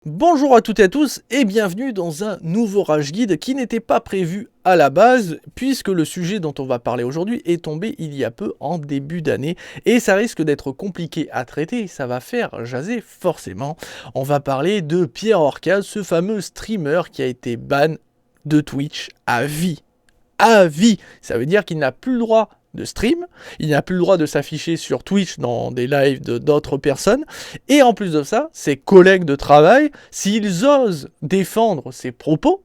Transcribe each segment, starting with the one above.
Bonjour à toutes et à tous et bienvenue dans un nouveau Rage Guide qui n'était pas prévu à la base puisque le sujet dont on va parler aujourd'hui est tombé il y a peu en début d'année et ça risque d'être compliqué à traiter, ça va faire jaser forcément. On va parler de Pierre Orcaz, ce fameux streamer qui a été ban de Twitch à vie. À vie, ça veut dire qu'il n'a plus le droit de stream, il n'a plus le droit de s'afficher sur Twitch dans des lives d'autres personnes, et en plus de ça, ses collègues de travail, s'ils osent défendre ses propos,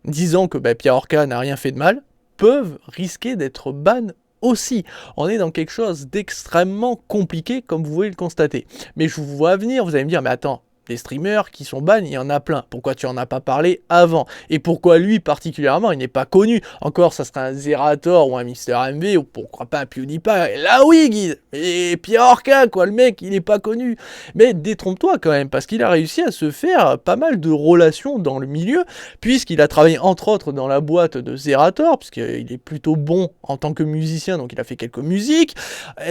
disant que Pierre Orca n'a rien fait de mal, peuvent risquer d'être ban aussi. On est dans quelque chose d'extrêmement compliqué, comme vous pouvez le constater. Mais je vous vois venir, vous allez me dire, mais attends, des streamers qui sont bans, il y en a plein. Pourquoi tu en as pas parlé avant? Et pourquoi lui particulièrement, il n'est pas connu? Encore, ça serait un Zerator ou un Mister MV ou pourquoi pas un PewDiePie. Là oui, Guide. Et Pierre Orca, quoi, le mec, il n'est pas connu. Mais détrompe-toi quand même, parce qu'il a réussi à se faire pas mal de relations dans le milieu, puisqu'il a travaillé entre autres dans la boîte de Zerator, puisqu'il est plutôt bon en tant que musicien, donc il a fait quelques musiques.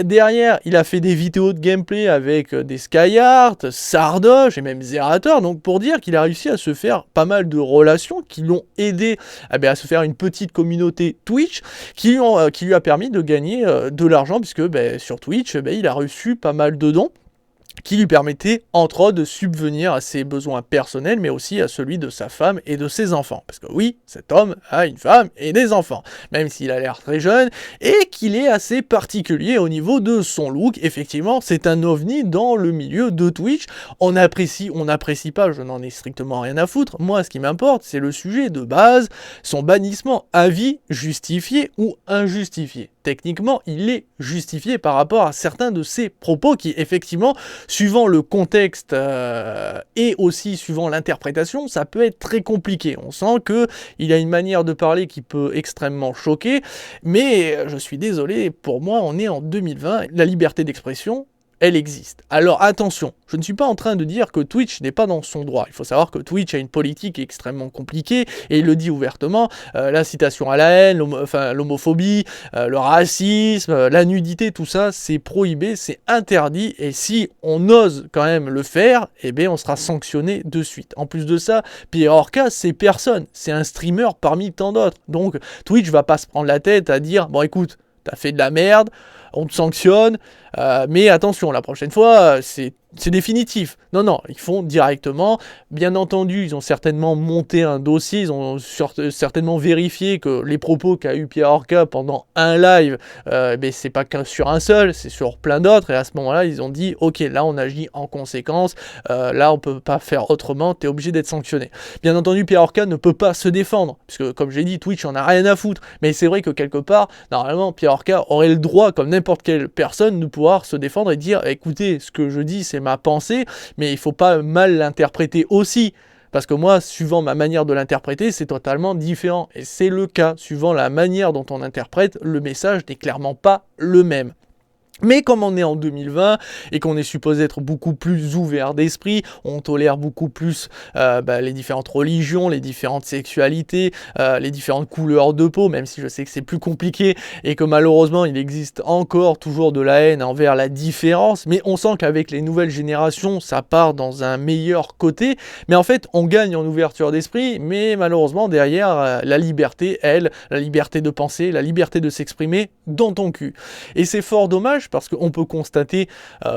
Derrière, il a fait des vidéos de gameplay avec des Skyheart, Sardoche et même Zerator, donc pour dire qu'il a réussi à se faire pas mal de relations qui l'ont aidé à se faire une petite communauté Twitch qui lui a permis de gagner de l'argent puisque sur Twitch, il a reçu pas mal de dons qui lui permettait entre autres de subvenir à ses besoins personnels, mais aussi à celui de sa femme et de ses enfants. Parce que oui, cet homme a une femme et des enfants, même s'il a l'air très jeune, et qu'il est assez particulier au niveau de son look. Effectivement, c'est un ovni dans le milieu de Twitch. On apprécie, on n'apprécie pas, je n'en ai strictement rien à foutre. Moi, ce qui m'importe, c'est le sujet de base, son bannissement à vie, justifié ou injustifié. Techniquement, il est justifié par rapport à certains de ses propos qui, effectivement, suivant le contexte et aussi suivant l'interprétation, ça peut être très compliqué. On sent qu'il a une manière de parler qui peut extrêmement choquer, mais je suis désolé, pour moi, on est en 2020, la liberté d'expression, elle existe. Alors attention, je ne suis pas en train de dire que Twitch n'est pas dans son droit. Il faut savoir que Twitch a une politique extrêmement compliquée, et il le dit ouvertement, l'incitation à la haine, l'homophobie, le racisme, la nudité, tout ça, c'est prohibé, c'est interdit, et si on ose quand même le faire, on sera sanctionné de suite. En plus de ça, Pierre Orca, c'est personne, c'est un streamer parmi tant d'autres. Donc Twitch va pas se prendre la tête à dire, bon écoute, t'as fait de la merde, on te sanctionne, mais attention, la prochaine fois, c'est définitif. Non, ils font directement. Bien entendu, ils ont certainement monté un dossier, ils ont certainement vérifié que les propos qu'a eu Pierre Orca pendant un live, c'est pas qu'un sur un seul, c'est sur plein d'autres, et à ce moment-là, ils ont dit, ok, là on agit en conséquence, là on peut pas faire autrement, t'es obligé d'être sanctionné. Bien entendu, Pierre Orca ne peut pas se défendre, puisque comme j'ai dit, Twitch en a rien à foutre, mais c'est vrai que quelque part, normalement, Pierre Orca aurait le droit, comme n'importe quelle personne, de pouvoir se défendre et dire, écoutez, ce que je dis, c'est ma pensée, mais il faut pas mal l'interpréter aussi. Parce que moi, suivant ma manière de l'interpréter, c'est totalement différent. Et c'est le cas. Suivant la manière dont on interprète, le message n'est clairement pas le même. Mais comme on est en 2020 et qu'on est supposé être beaucoup plus ouvert d'esprit, on tolère beaucoup plus les différentes religions, les différentes sexualités, les différentes couleurs de peau, même si je sais que c'est plus compliqué et que malheureusement il existe encore toujours de la haine envers la différence, mais on sent qu'avec les nouvelles générations ça part dans un meilleur côté, mais en fait on gagne en ouverture d'esprit, mais malheureusement derrière la liberté, la liberté de penser, la liberté de s'exprimer dans ton cul. Et c'est fort dommage parce qu'on peut constater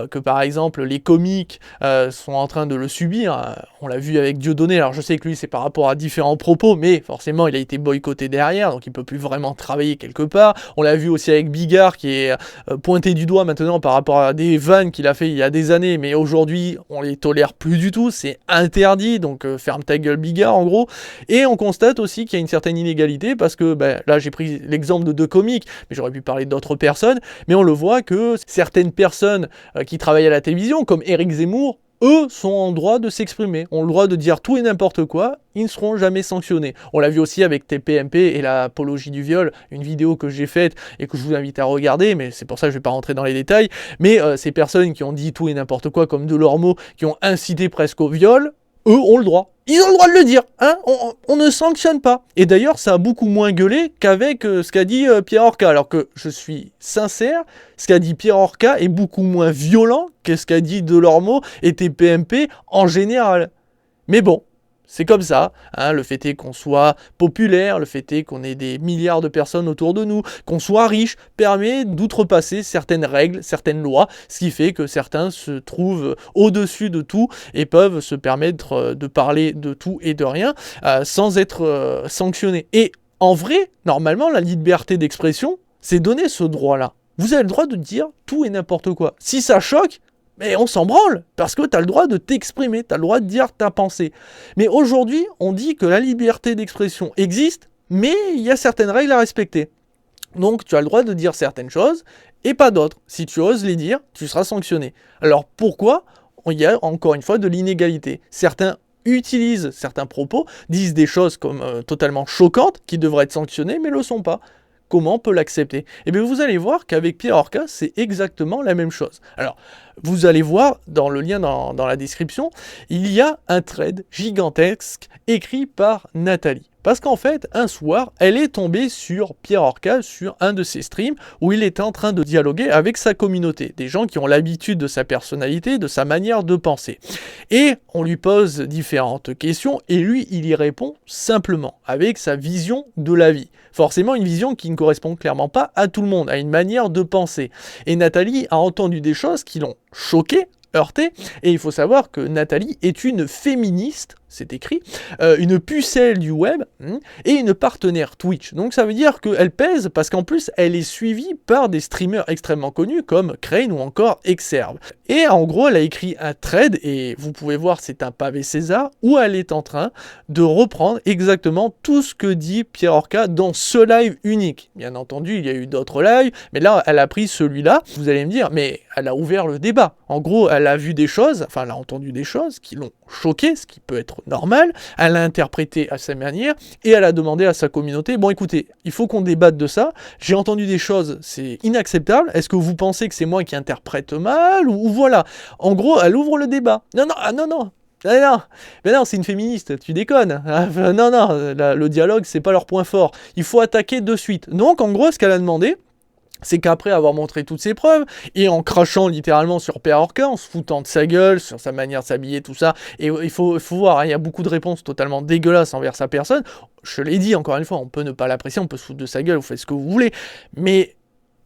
que par exemple les comiques sont en train de le subir. On l'a vu avec Dieudonné, alors je sais que lui c'est par rapport à différents propos, mais forcément il a été boycotté derrière, donc il peut plus vraiment travailler quelque part. On l'a vu aussi avec Bigard qui est pointé du doigt maintenant par rapport à des vannes qu'il a fait il y a des années, mais aujourd'hui on les tolère plus du tout, c'est interdit, donc ferme ta gueule Bigard en gros. Et on constate aussi qu'il y a une certaine inégalité parce que là j'ai pris l'exemple de deux comiques, mais j'aurais pu parler d'autres personnes, mais on le voit que certaines personnes qui travaillent à la télévision, comme Éric Zemmour, eux sont en droit de s'exprimer, ont le droit de dire tout et n'importe quoi, ils ne seront jamais sanctionnés. On l'a vu aussi avec TPMP et l'apologie du viol, une vidéo que j'ai faite et que je vous invite à regarder, mais c'est pour ça que je ne vais pas rentrer dans les détails, mais ces personnes qui ont dit tout et n'importe quoi comme de leurs mots, qui ont incité presque au viol, eux ont le droit. Ils ont le droit de le dire, hein, on ne sanctionne pas. Et d'ailleurs, ça a beaucoup moins gueulé qu'avec ce qu'a dit Pierre Orca. Alors que, je suis sincère, ce qu'a dit Pierre Orca est beaucoup moins violent que ce qu'a dit Delormeau et TPMP en général. Mais bon, c'est comme ça, hein, le fait est qu'on soit populaire, le fait est qu'on ait des milliards de personnes autour de nous, qu'on soit riche, permet d'outrepasser certaines règles, certaines lois, ce qui fait que certains se trouvent au-dessus de tout et peuvent se permettre de parler de tout et de rien sans être sanctionnés. Et en vrai, normalement, la liberté d'expression, c'est donner ce droit-là. Vous avez le droit de dire tout et n'importe quoi. Si ça choque, mais on s'en branle, parce que tu as le droit de t'exprimer, tu as le droit de dire ta pensée. Mais aujourd'hui, on dit que la liberté d'expression existe, mais il y a certaines règles à respecter. Donc tu as le droit de dire certaines choses, et pas d'autres. Si tu oses les dire, tu seras sanctionné. Alors pourquoi ? Il y a encore une fois de l'inégalité. Certains utilisent certains propos, disent des choses comme totalement choquantes, qui devraient être sanctionnées, mais ne le sont pas. Comment on peut l'accepter ? Eh bien, vous allez voir qu'avec Pierre Orca, c'est exactement la même chose. Alors, vous allez voir, dans le lien dans la description, il y a un thread gigantesque écrit par Nathalie. Parce qu'en fait, un soir, elle est tombée sur Pierre Orca, sur un de ses streams, où il était en train de dialoguer avec sa communauté, des gens qui ont l'habitude de sa personnalité, de sa manière de penser. Et on lui pose différentes questions, et lui, il y répond simplement, avec sa vision de la vie. Forcément, une vision qui ne correspond clairement pas à tout le monde, à une manière de penser. Et Nathalie a entendu des choses qui l'ont choquée, heurtée, et il faut savoir que Nathalie est une féministe, c'est écrit, une pucelle du web, et une partenaire Twitch. Donc ça veut dire qu'elle pèse, parce qu'en plus, elle est suivie par des streamers extrêmement connus, comme Crane ou encore Exerve. Et en gros, elle a écrit un thread, et vous pouvez voir, c'est un pavé César, où elle est en train de reprendre exactement tout ce que dit Pierre Orca dans ce live unique. Bien entendu, il y a eu d'autres lives, mais là, elle a pris celui-là. Vous allez me dire, mais elle a ouvert le débat. En gros, elle a vu des choses, enfin, elle a entendu des choses qui l'ont choquée, ce qui peut être normal, elle l'a interprété à sa manière, et elle a demandé à sa communauté, bon écoutez, il faut qu'on débatte de ça, j'ai entendu des choses, c'est inacceptable, est-ce que vous pensez que c'est moi qui interprète mal, ou voilà. En gros, elle ouvre le débat. Non, mais non, c'est une féministe, tu déconnes. Non, le dialogue, c'est pas leur point fort. Il faut attaquer de suite. Donc, en gros, ce qu'elle a demandé, c'est qu'après avoir montré toutes ses preuves, et en crachant littéralement sur Pierre Orca, en se foutant de sa gueule, sur sa manière de s'habiller, tout ça, et il faut voir, hein, il y a beaucoup de réponses totalement dégueulasses envers sa personne, je l'ai dit encore une fois, on peut ne pas l'apprécier, on peut se foutre de sa gueule, vous faites ce que vous voulez, mais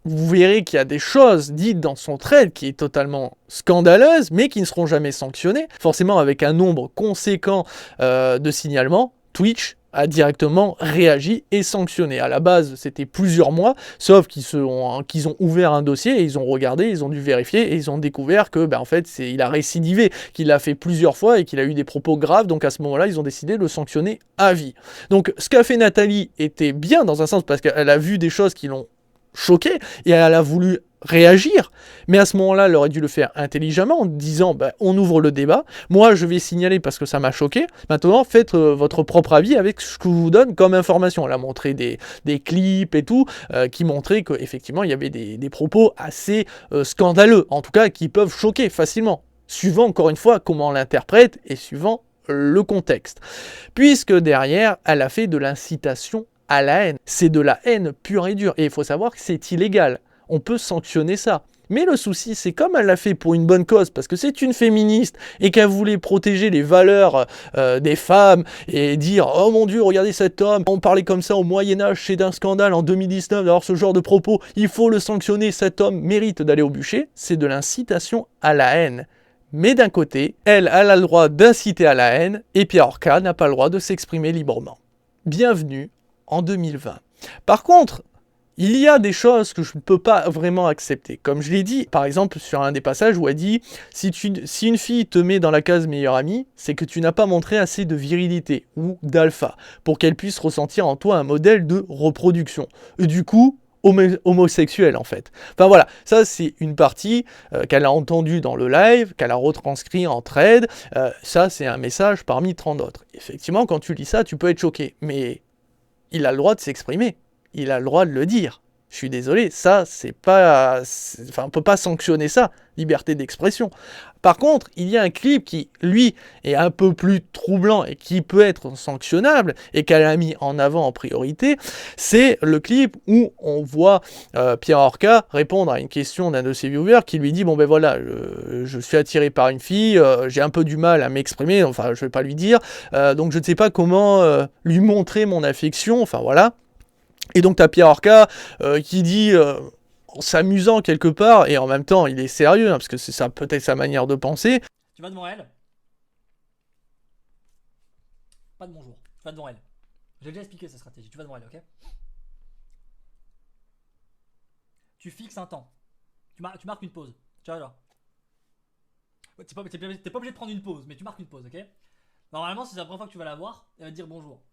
vous verrez qu'il y a des choses dites dans son thread qui est totalement scandaleuse, mais qui ne seront jamais sanctionnées, forcément avec un nombre conséquent de signalements. Twitch a directement réagi et sanctionné. À la base, c'était plusieurs mois, sauf qu'ils ont ouvert un dossier et ils ont regardé, ils ont dû vérifier et ils ont découvert que, en fait, il a récidivé, qu'il l'a fait plusieurs fois et qu'il a eu des propos graves. Donc à ce moment-là, ils ont décidé de le sanctionner à vie. Donc ce qu'a fait Nathalie était bien dans un sens parce qu'elle a vu des choses qui l'ont choquée et elle a voulu réagir, mais à ce moment-là, elle aurait dû le faire intelligemment en disant on ouvre le débat, moi je vais signaler parce que ça m'a choqué, maintenant faites votre propre avis avec ce que je vous donne comme information. Elle a montré des clips et tout qui montraient qu'effectivement il y avait des propos assez scandaleux, en tout cas qui peuvent choquer facilement, suivant encore une fois comment on l'interprète et suivant le contexte. Puisque derrière, elle a fait de l'incitation à la haine. C'est de la haine pure et dure, et il faut savoir que c'est illégal. On peut sanctionner ça. Mais le souci, c'est comme elle l'a fait pour une bonne cause, parce que c'est une féministe, et qu'elle voulait protéger les valeurs des femmes, et dire « Oh mon Dieu, regardez cet homme, on parlait comme ça au Moyen-Âge, c'est d'un scandale en 2019 d'avoir ce genre de propos, il faut le sanctionner, cet homme mérite d'aller au bûcher », c'est de l'incitation à la haine. Mais d'un côté, elle a le droit d'inciter à la haine, et Pierre Orca n'a pas le droit de s'exprimer librement. Bienvenue en 2020. Par contre, il y a des choses que je ne peux pas vraiment accepter. Comme je l'ai dit, par exemple, sur un des passages où elle dit « Si une fille te met dans la case meilleure amie, c'est que tu n'as pas montré assez de virilité ou d'alpha pour qu'elle puisse ressentir en toi un modèle de reproduction. » Et du coup, homosexuel en fait. Enfin voilà, ça c'est une partie qu'elle a entendue dans le live, qu'elle a retranscrit en thread. Ça c'est un message parmi 30 autres. Effectivement, quand tu lis ça, tu peux être choqué, mais il a le droit de s'exprimer. Il a le droit de le dire. Je suis désolé, ça, enfin, on peut pas sanctionner ça, liberté d'expression. Par contre, il y a un clip qui, lui, est un peu plus troublant et qui peut être sanctionnable et qu'elle a mis en avant en priorité, c'est le clip où on voit Pierre Orca répondre à une question d'un de ses viewers qui lui dit « Bon ben voilà, je suis attiré par une fille, j'ai un peu du mal à m'exprimer, enfin je vais pas lui dire, donc je ne sais pas comment lui montrer mon affection, enfin voilà. » Et donc t'as Pierre Orca qui dit, en s'amusant quelque part, et en même temps il est sérieux, hein, parce que c'est ça peut-être sa manière de penser. Tu vas devant elle. Pas de bonjour. Tu vas devant elle. J'ai déjà expliqué sa stratégie. Tu vas devant elle, ok? Tu fixes un temps. Tu marques une pause. Tu vois, genre. T'es pas obligé de prendre une pause, mais tu marques une pause, ok? Normalement, c'est la première fois que tu vas la voir, elle va te dire bonjour.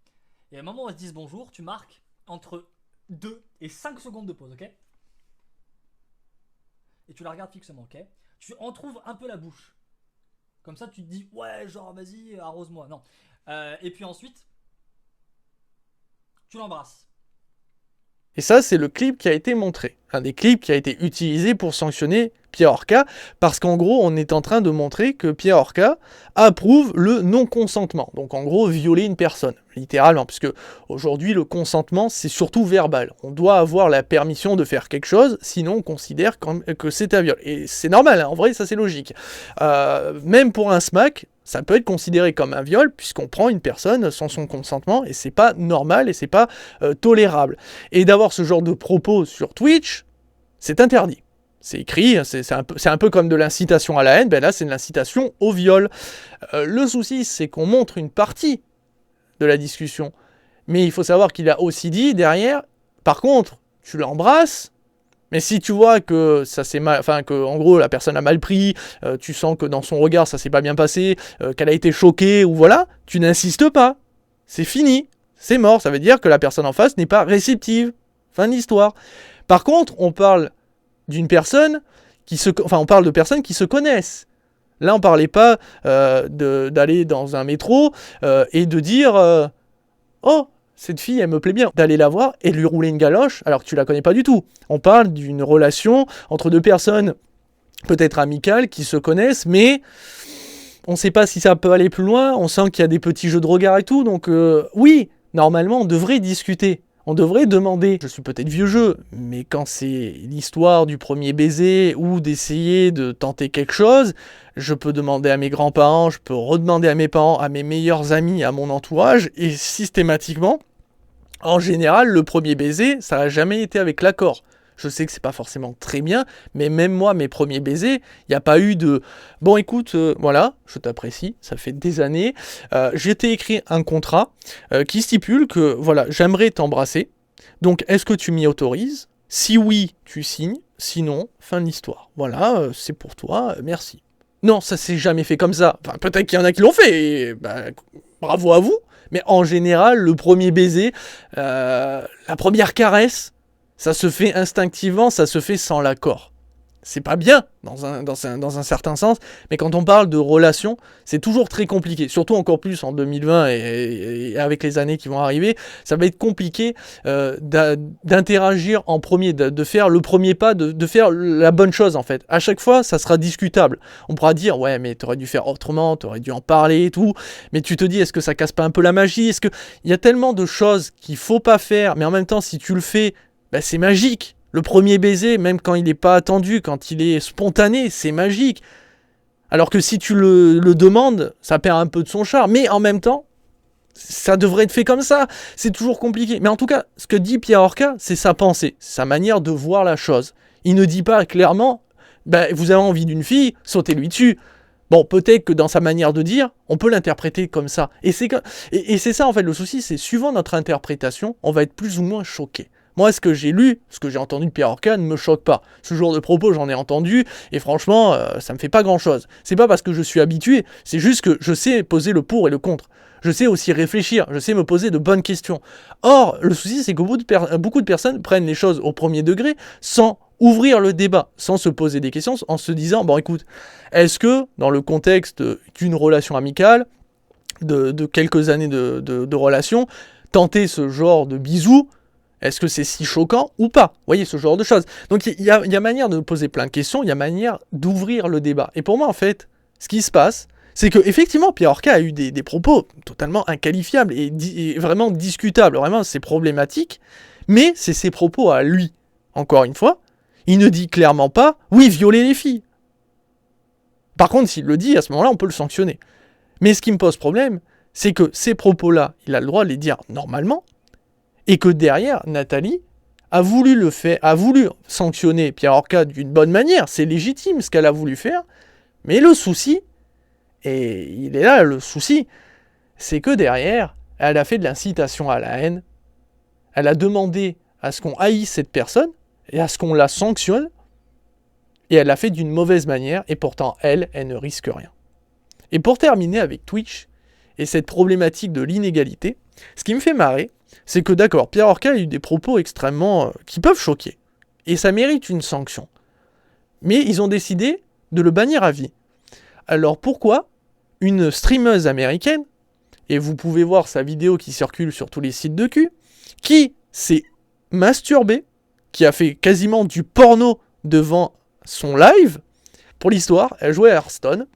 Et au moment où elle te dit bonjour, tu marques entre 2 et 5 secondes de pause, ok? Et tu la regardes fixement, ok? Tu entrouves un peu la bouche. Comme ça, tu te dis, ouais, genre, vas-y, arrose-moi. Non. Et puis ensuite, tu l'embrasses. Et ça, c'est le clip qui a été montré. Un des clips qui a été utilisé pour sanctionner Pierre Orca, parce qu'en gros, on est en train de montrer que Pierre Orca approuve le non-consentement. Donc en gros, violer une personne, littéralement, puisque aujourd'hui, le consentement, c'est surtout verbal. On doit avoir la permission de faire quelque chose, sinon on considère que c'est un viol. Et c'est normal, hein, en vrai, ça c'est logique. Même pour un smack, ça peut être considéré comme un viol, puisqu'on prend une personne sans son consentement, et c'est pas normal, et c'est pas tolérable. Et d'avoir ce genre de propos sur Twitch, c'est interdit. C'est écrit, c'est un peu comme de l'incitation à la haine, ben là c'est de l'incitation au viol. Le souci, c'est qu'on montre une partie de la discussion. Mais il faut savoir qu'il a aussi dit derrière, par contre, tu l'embrasses, mais si tu vois que ça s'est mal, enfin que en gros la personne a mal pris, tu sens que dans son regard ça s'est pas bien passé, qu'elle a été choquée ou voilà, tu n'insistes pas. C'est fini, c'est mort. Ça veut dire que la personne en face n'est pas réceptive. Fin de l'histoire. Par contre, on parle d'une personne on parle de personnes qui se connaissent. Là, on parlait pas d'aller dans un métro et de dire oh, cette fille, elle me plaît bien, d'aller la voir et lui rouler une galoche alors que tu la connais pas du tout. On parle d'une relation entre deux personnes peut-être amicales qui se connaissent, mais on sait pas si ça peut aller plus loin. On sent qu'il y a des petits jeux de regard et tout, donc oui, normalement, on devrait discuter. On devrait demander, je suis peut-être vieux jeu, mais quand c'est l'histoire du premier baiser ou d'essayer de tenter quelque chose, je peux demander à mes grands-parents, je peux redemander à mes parents, à mes meilleurs amis, à mon entourage, et systématiquement, en général, le premier baiser, ça n'a jamais été avec l'accord. Je sais que c'est pas forcément très bien, mais même moi, mes premiers baisers, il n'y a pas eu de « Bon, écoute, voilà, je t'apprécie, ça fait des années, j'ai écrit un contrat qui stipule que, voilà, j'aimerais t'embrasser, donc est-ce que tu m'y autorises? Si oui, tu signes, sinon, fin de l'histoire. Voilà, c'est pour toi, merci. » Non, ça s'est jamais fait comme ça. Enfin, peut-être qu'il y en a qui l'ont fait, et bravo à vous, mais en général, le premier baiser, la première caresse, ça se fait instinctivement, ça se fait sans l'accord. C'est pas bien, dans un certain sens, mais quand on parle de relations, c'est toujours très compliqué, surtout encore plus en 2020 et avec les années qui vont arriver, ça va être compliqué d'interagir en premier, de faire le premier pas, de faire la bonne chose en fait. À chaque fois, ça sera discutable. On pourra dire, ouais, mais t'aurais dû faire autrement, t'aurais dû en parler et tout, mais tu te dis, est-ce que ça casse pas un peu la magie? Est-ce que il y a tellement de choses qu'il faut pas faire, mais en même temps, si tu le fais, c'est magique. Le premier baiser, même quand il n'est pas attendu, quand il est spontané, c'est magique. Alors que si tu le demandes, ça perd un peu de son charme. Mais en même temps, ça devrait être fait comme ça. C'est toujours compliqué. Mais en tout cas, ce que dit Pierre Orca, c'est sa pensée, c'est sa manière de voir la chose. Il ne dit pas clairement, vous avez envie d'une fille, sautez-lui dessus. Bon, peut-être que dans sa manière de dire, on peut l'interpréter comme ça. Et c'est ça, en fait, le souci, c'est suivant notre interprétation, on va être plus ou moins choqué. Moi, ce que j'ai lu, ce que j'ai entendu de Pierre Orca ne me choque pas. Ce genre de propos, j'en ai entendu, et franchement, ça me fait pas grand-chose. C'est pas parce que je suis habitué, c'est juste que je sais poser le pour et le contre. Je sais aussi réfléchir, je sais me poser de bonnes questions. Or, le souci, c'est que beaucoup de personnes prennent les choses au premier degré sans ouvrir le débat, sans se poser des questions, en se disant, bon écoute, est-ce que, dans le contexte d'une relation amicale, de quelques années de relation, tenter ce genre de bisous, Est-ce que c'est si choquant ou pas? Vous voyez, ce genre de choses. Donc il y a manière de poser plein de questions, il y a manière d'ouvrir le débat. Et pour moi, en fait, ce qui se passe, c'est que effectivement, Pierre Orca a eu des propos totalement inqualifiables et vraiment discutables. Vraiment, c'est problématique. Mais c'est ses propos à lui. Encore une fois, il ne dit clairement pas « oui, violer les filles ». Par contre, s'il le dit, à ce moment-là, on peut le sanctionner. Mais ce qui me pose problème, c'est que ces propos-là, il a le droit de les dire normalement, et que derrière, Nathalie a voulu sanctionner Pierre Orca d'une bonne manière. C'est légitime ce qu'elle a voulu faire. Mais le souci, et il est là le souci, c'est que derrière, elle a fait de l'incitation à la haine. Elle a demandé à ce qu'on haïsse cette personne et à ce qu'on la sanctionne. Et elle l'a fait d'une mauvaise manière. Et pourtant, elle ne risque rien. Et pour terminer avec Twitch et cette problématique de l'inégalité, ce qui me fait marrer, c'est que d'accord, Pierre Orca a eu des propos extrêmement qui peuvent choquer. Et ça mérite une sanction. Mais ils ont décidé de le bannir à vie. Alors pourquoi une streameuse américaine, et vous pouvez voir sa vidéo qui circule sur tous les sites de cul, qui s'est masturbée, qui a fait quasiment du porno devant son live, pour l'histoire, elle jouait à Hearthstone,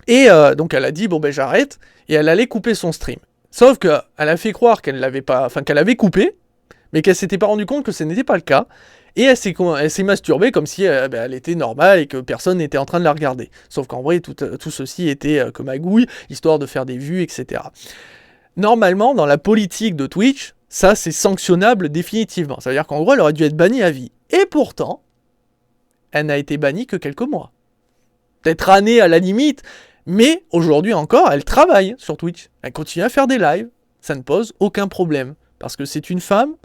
et donc elle a dit, bon ben j'arrête, et elle allait couper son stream. Sauf qu'elle a fait croire qu'elle avait coupé, mais qu'elle s'était pas rendu compte que ce n'était pas le cas. Et elle s'est masturbée comme si elle était normale et que personne n'était en train de la regarder. Sauf qu'en vrai, tout ceci était que magouille, histoire de faire des vues, etc. Normalement, dans la politique de Twitch, ça c'est sanctionnable définitivement. Ça veut dire qu'en gros, elle aurait dû être bannie à vie. Et pourtant, elle n'a été bannie que quelques mois. Peut-être années à la limite, mais aujourd'hui encore, elle travaille sur Twitch. Elle continue à faire des lives. Ça ne pose aucun problème. Parce que c'est une femme.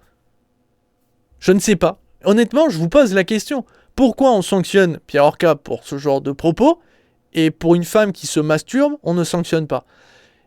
Je ne sais pas. Honnêtement, je vous pose la question. Pourquoi on sanctionne Pierre Orca pour ce genre de propos et pour une femme qui se masturbe, on ne sanctionne pas?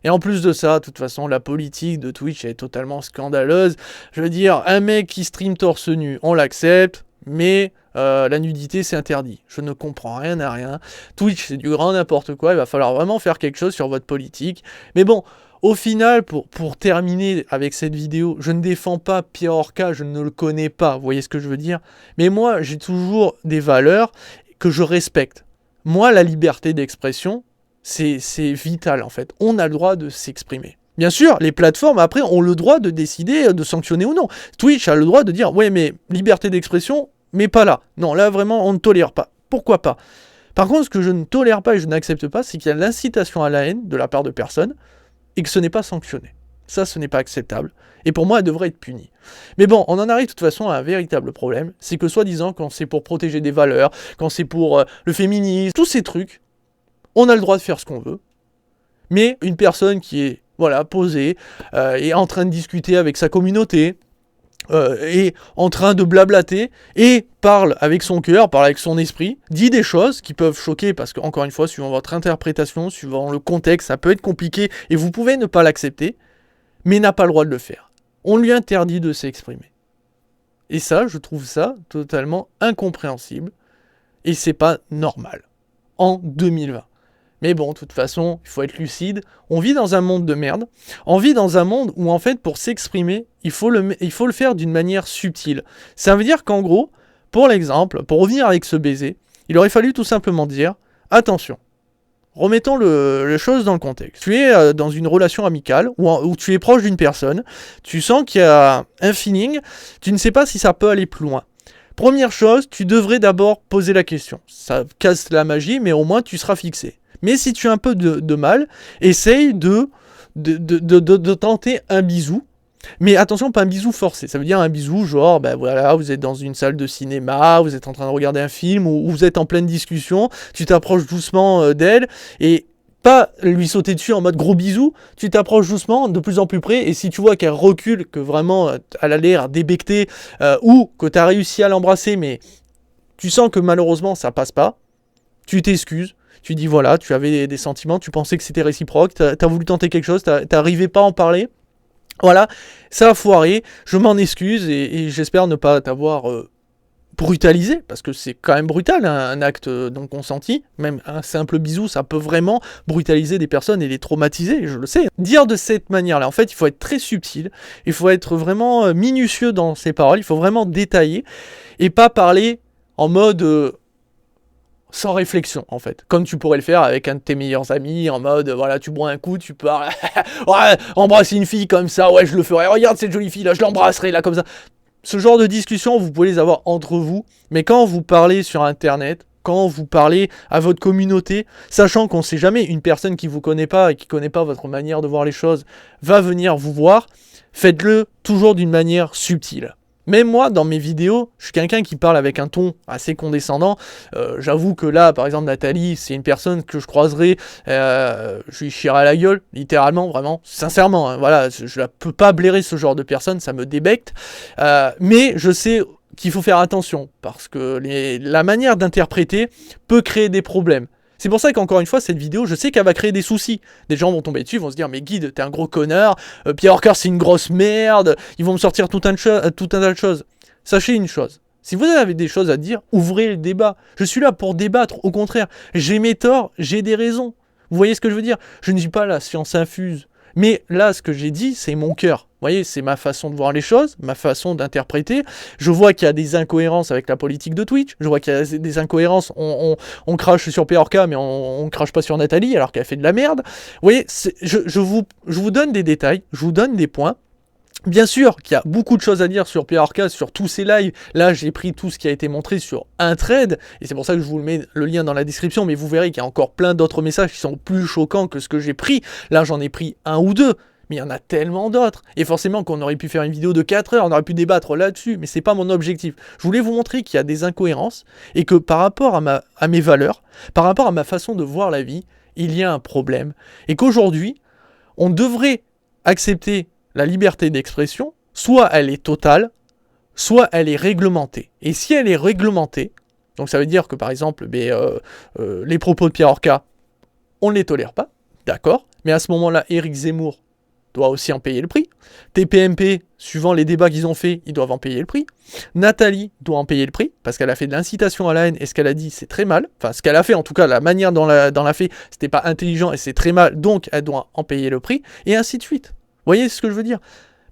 Et en plus de ça, de toute façon, la politique de Twitch est totalement scandaleuse. Je veux dire, un mec qui stream torse nu, on l'accepte, mais la nudité, c'est interdit. Je ne comprends rien à rien. Twitch, c'est du grand n'importe quoi. Il va falloir vraiment faire quelque chose sur votre politique. Mais bon, au final, pour terminer avec cette vidéo, je ne défends pas Pierre Orca, je ne le connais pas. Vous voyez ce que je veux dire? Mais moi, j'ai toujours des valeurs que je respecte. Moi, la liberté d'expression, c'est vital en fait. On a le droit de s'exprimer. Bien sûr, les plateformes, après, ont le droit de décider de sanctionner ou non. Twitch a le droit de dire, ouais, mais liberté d'expression, mais pas là. Non, là, vraiment, on ne tolère pas. Pourquoi pas? Par contre, ce que je ne tolère pas et je n'accepte pas, c'est qu'il y a l'incitation à la haine de la part de personnes et que ce n'est pas sanctionné. Ça, ce n'est pas acceptable. Et pour moi, elle devrait être punie. Mais bon, on en arrive de toute façon à un véritable problème. C'est que soi-disant, quand c'est pour protéger des valeurs, quand c'est pour le féminisme, tous ces trucs, on a le droit de faire ce qu'on veut. Mais une personne qui est posée, est en train de discuter avec sa communauté, est en train de blablater, et parle avec son cœur, parle avec son esprit, dit des choses qui peuvent choquer, parce que, encore une fois, suivant votre interprétation, suivant le contexte, ça peut être compliqué, et vous pouvez ne pas l'accepter, mais n'a pas le droit de le faire. On lui interdit de s'exprimer. Et ça, je trouve ça totalement incompréhensible, et c'est pas normal, en 2020. Mais bon, de toute façon, il faut être lucide. On vit dans un monde de merde. On vit dans un monde où, en fait, pour s'exprimer, il faut le faire d'une manière subtile. Ça veut dire qu'en gros, pour l'exemple, pour revenir avec ce baiser, il aurait fallu tout simplement dire « Attention, remettons les choses dans le contexte. Tu es dans une relation amicale où tu es proche d'une personne, tu sens qu'il y a un feeling, tu ne sais pas si ça peut aller plus loin. Première chose, tu devrais d'abord poser la question. Ça casse la magie, mais au moins tu seras fixé. Mais si tu as un peu de mal, essaye de tenter un bisou. Mais attention, pas un bisou forcé. Ça veut dire un bisou genre, vous êtes dans une salle de cinéma, vous êtes en train de regarder un film, ou vous êtes en pleine discussion, tu t'approches doucement d'elle, et pas lui sauter dessus en mode gros bisou, tu t'approches doucement, de plus en plus près, et si tu vois qu'elle recule, que vraiment elle a l'air débectée, ou que tu as réussi à l'embrasser, mais tu sens que malheureusement ça passe pas, tu t'excuses. Tu dis voilà, tu avais des sentiments, tu pensais que c'était réciproque, t'as voulu tenter quelque chose, t'arrivais pas à en parler. Voilà, ça a foiré, je m'en excuse et j'espère ne pas t'avoir brutalisé, parce que c'est quand même brutal, hein, un acte non consenti, même un simple bisou, ça peut vraiment brutaliser des personnes et les traumatiser, je le sais. Dire de cette manière-là, en fait, il faut être très subtil, il faut être vraiment minutieux dans ses paroles, il faut vraiment détailler, et pas parler en mode... sans réflexion, en fait. Comme tu pourrais le faire avec un de tes meilleurs amis, en mode, voilà, tu bois un coup, tu parles, ouais, embrasser une fille comme ça, ouais, je le ferai, regarde cette jolie fille là, je l'embrasserai là, comme ça. Ce genre de discussion, vous pouvez les avoir entre vous, mais quand vous parlez sur Internet, quand vous parlez à votre communauté, sachant qu'on ne sait jamais, une personne qui ne vous connaît pas et qui ne connaît pas votre manière de voir les choses va venir vous voir, faites-le toujours d'une manière subtile. Même moi, dans mes vidéos, je suis quelqu'un qui parle avec un ton assez condescendant. J'avoue que là, par exemple, Nathalie, c'est une personne que je croiserai, je lui chierai à la gueule, littéralement, vraiment, sincèrement. Hein, voilà, je ne peux pas blairer ce genre de personne, ça me débecte. Mais je sais qu'il faut faire attention, parce que la manière d'interpréter peut créer des problèmes. C'est pour ça qu'encore une fois, cette vidéo, je sais qu'elle va créer des soucis. Des gens vont tomber dessus, vont se dire, mais Guide, t'es un gros connard, Pierre Horker, c'est une grosse merde, ils vont me sortir tout un tas de choses. Sachez une chose, si vous avez des choses à dire, ouvrez le débat. Je suis là pour débattre, au contraire. J'ai mes torts, j'ai des raisons. Vous voyez ce que je veux dire? Je ne dis pas la science infuse. Mais là, ce que j'ai dit, c'est mon cœur. Vous voyez, c'est ma façon de voir les choses, ma façon d'interpréter. Je vois qu'il y a des incohérences avec la politique de Twitch. Je vois qu'il y a des incohérences. On crache sur PRK, mais on crache pas sur Nathalie, alors qu'elle fait de la merde. Vous voyez, je vous donne des détails, je vous donne des points. Bien sûr qu'il y a beaucoup de choses à dire sur PRK, sur tous ces lives. Là, j'ai pris tout ce qui a été montré sur un thread, et c'est pour ça que je vous mets le lien dans la description, mais vous verrez qu'il y a encore plein d'autres messages qui sont plus choquants que ce que j'ai pris. Là, j'en ai pris un ou deux, mais il y en a tellement d'autres. Et forcément qu'on aurait pu faire une vidéo de 4 heures, on aurait pu débattre là-dessus, mais c'est pas mon objectif. Je voulais vous montrer qu'il y a des incohérences, et que par rapport à mes valeurs, par rapport à ma façon de voir la vie, il y a un problème. Et qu'aujourd'hui, on devrait accepter la liberté d'expression, soit elle est totale, soit elle est réglementée. Et si elle est réglementée, donc ça veut dire que par exemple, les propos de Pierre Horka, on ne les tolère pas, d'accord, mais à ce moment-là, Éric Zemmour doit aussi en payer le prix. TPMP, suivant les débats qu'ils ont fait, ils doivent en payer le prix. Nathalie doit en payer le prix, parce qu'elle a fait de l'incitation à la haine, et ce qu'elle a dit, c'est très mal. Enfin, ce qu'elle a fait, en tout cas, la manière dont elle l'a fait, c'était pas intelligent, et c'est très mal, donc elle doit en payer le prix, et ainsi de suite. Vous voyez ce que je veux dire?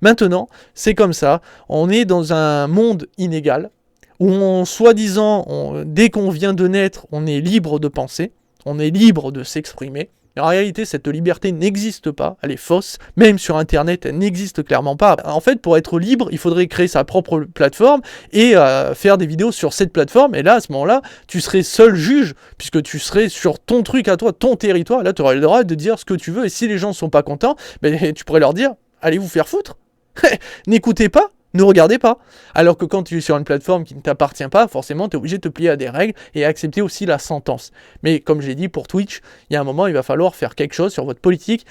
Maintenant, c'est comme ça, on est dans un monde inégal, où soi-disant, dès qu'on vient de naître, on est libre de penser, on est libre de s'exprimer. En réalité, cette liberté n'existe pas, elle est fausse, même sur Internet, elle n'existe clairement pas. En fait, pour être libre, il faudrait créer sa propre plateforme et faire des vidéos sur cette plateforme, et là, à ce moment-là, tu serais seul juge, puisque tu serais sur ton truc à toi, ton territoire, là, tu aurais le droit de dire ce que tu veux, et si les gens ne sont pas contents, tu pourrais leur dire, allez vous faire foutre, n'écoutez pas, ne regardez pas. Alors que quand tu es sur une plateforme qui ne t'appartient pas, forcément, tu es obligé de te plier à des règles et accepter aussi la sentence. Mais comme j'ai dit, pour Twitch, il y a un moment, il va falloir faire quelque chose sur votre politique.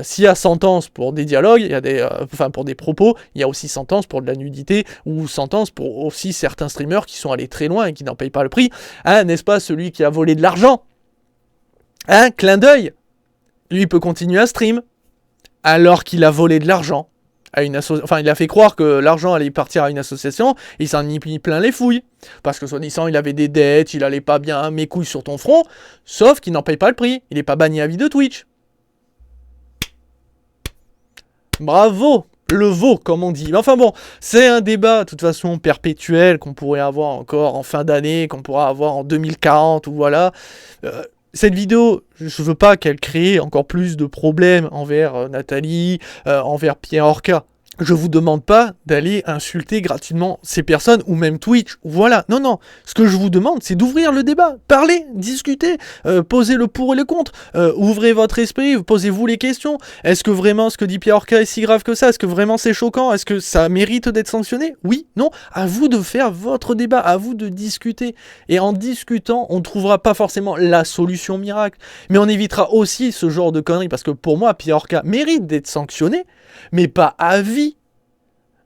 S'il y a sentence pour des dialogues, il y a pour des propos, il y a aussi sentence pour de la nudité ou sentence pour aussi certains streamers qui sont allés très loin et qui n'en payent pas le prix. Hein, n'est-ce pas, celui qui a volé de l'argent? Hein, clin d'œil. Lui, il peut continuer à stream alors qu'il a volé de l'argent. Il a fait croire que l'argent allait partir à une association, et il s'en est mis plein les fouilles. Parce que soi-disant, il avait des dettes, il allait pas bien, mes couilles sur ton front, sauf qu'il n'en paye pas le prix. Il n'est pas banni à vie de Twitch. Bravo, le veau, comme on dit. Mais enfin bon, c'est un débat, de toute façon, perpétuel, qu'on pourrait avoir encore en fin d'année, qu'on pourra avoir en 2040, ou voilà. Cette vidéo, je veux pas qu'elle crée encore plus de problèmes envers Nathalie, envers Pierre Horka. Je vous demande pas d'aller insulter gratuitement ces personnes, ou même Twitch, voilà. Non, non. Ce que je vous demande, c'est d'ouvrir le débat. Parlez, discutez, posez le pour et le contre. Ouvrez votre esprit, posez-vous les questions. Est-ce que vraiment ce que dit Pierre Horka est si grave que ça? Est-ce que vraiment c'est choquant? Est-ce que ça mérite d'être sanctionné? Oui, non. À vous de faire votre débat, à vous de discuter. Et en discutant, on ne trouvera pas forcément la solution miracle. Mais on évitera aussi ce genre de conneries. Parce que pour moi, Pierre Horka mérite d'être sanctionné, mais pas à vie.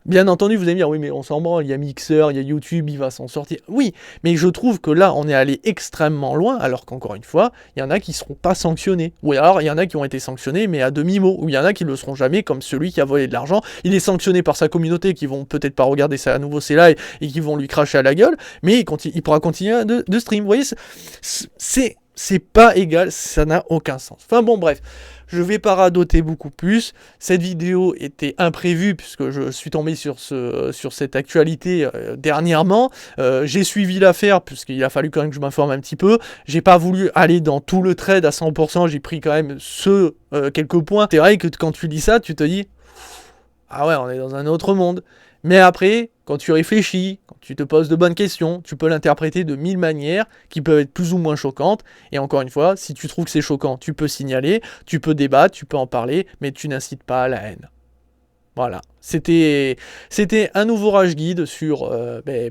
Bien entendu, vous allez me dire, oui, mais on s'en branle, il y a Mixer, il y a YouTube, il va s'en sortir. Oui, mais je trouve que là, on est allé extrêmement loin, alors qu'encore une fois, il y en a qui ne seront pas sanctionnés. Ou alors, il y en a qui ont été sanctionnés, mais à demi-mot. Ou il y en a qui ne le seront jamais, comme celui qui a volé de l'argent. Il est sanctionné par sa communauté, qui vont peut-être pas regarder à nouveau ses lives, et qui vont lui cracher à la gueule, mais il pourra continuer de stream. Vous voyez, c'est pas égal, ça n'a aucun sens. Enfin bon, bref. Je vais pas radoter beaucoup plus. Cette vidéo était imprévue puisque je suis tombé sur cette actualité dernièrement. J'ai suivi l'affaire puisqu'il a fallu quand même que je m'informe un petit peu. J'ai pas voulu aller dans tout le trade à 100%. J'ai pris quand même quelques points. C'est vrai que quand tu lis ça, tu te dis ah ouais, on est dans un autre monde. Mais après, quand tu réfléchis, quand tu te poses de bonnes questions, tu peux l'interpréter de 1000 manières qui peuvent être plus ou moins choquantes. Et encore une fois, si tu trouves que c'est choquant, tu peux signaler, tu peux débattre, tu peux en parler, mais tu n'incites pas à la haine. Voilà, c'était un nouveau Rage Guide sur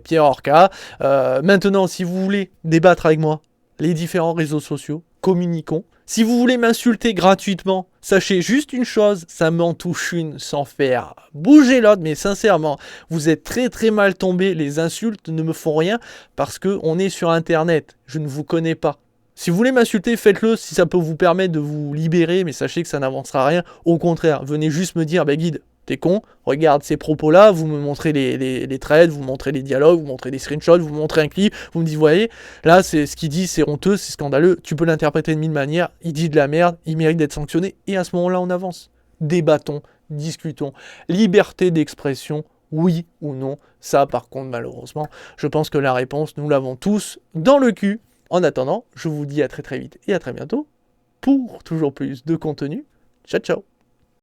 Pierre Orca. Maintenant, si vous voulez débattre avec moi, les différents réseaux sociaux, communiquons. Si vous voulez m'insulter gratuitement, sachez juste une chose, ça m'en touche une sans faire bouger l'autre, mais sincèrement, vous êtes très très mal tombés, les insultes ne me font rien parce qu'on est sur internet, je ne vous connais pas. Si vous voulez m'insulter, faites-le si ça peut vous permettre de vous libérer, mais sachez que ça n'avancera rien. Au contraire, venez juste me dire, guide, t'es con, regarde ces propos-là, vous me montrez les trades, vous me montrez les dialogues, vous me montrez des screenshots, vous me montrez un clip, vous me dites, voyez, là, c'est ce qu'il dit, c'est honteux, c'est scandaleux, tu peux l'interpréter de 1000 manières, il dit de la merde, il mérite d'être sanctionné, et à ce moment-là, on avance. Débattons, discutons. Liberté d'expression, oui ou non. Ça, par contre, malheureusement, je pense que la réponse, nous l'avons tous dans le cul. En attendant, je vous dis à très très vite et à très bientôt pour toujours plus de contenu. Ciao, ciao.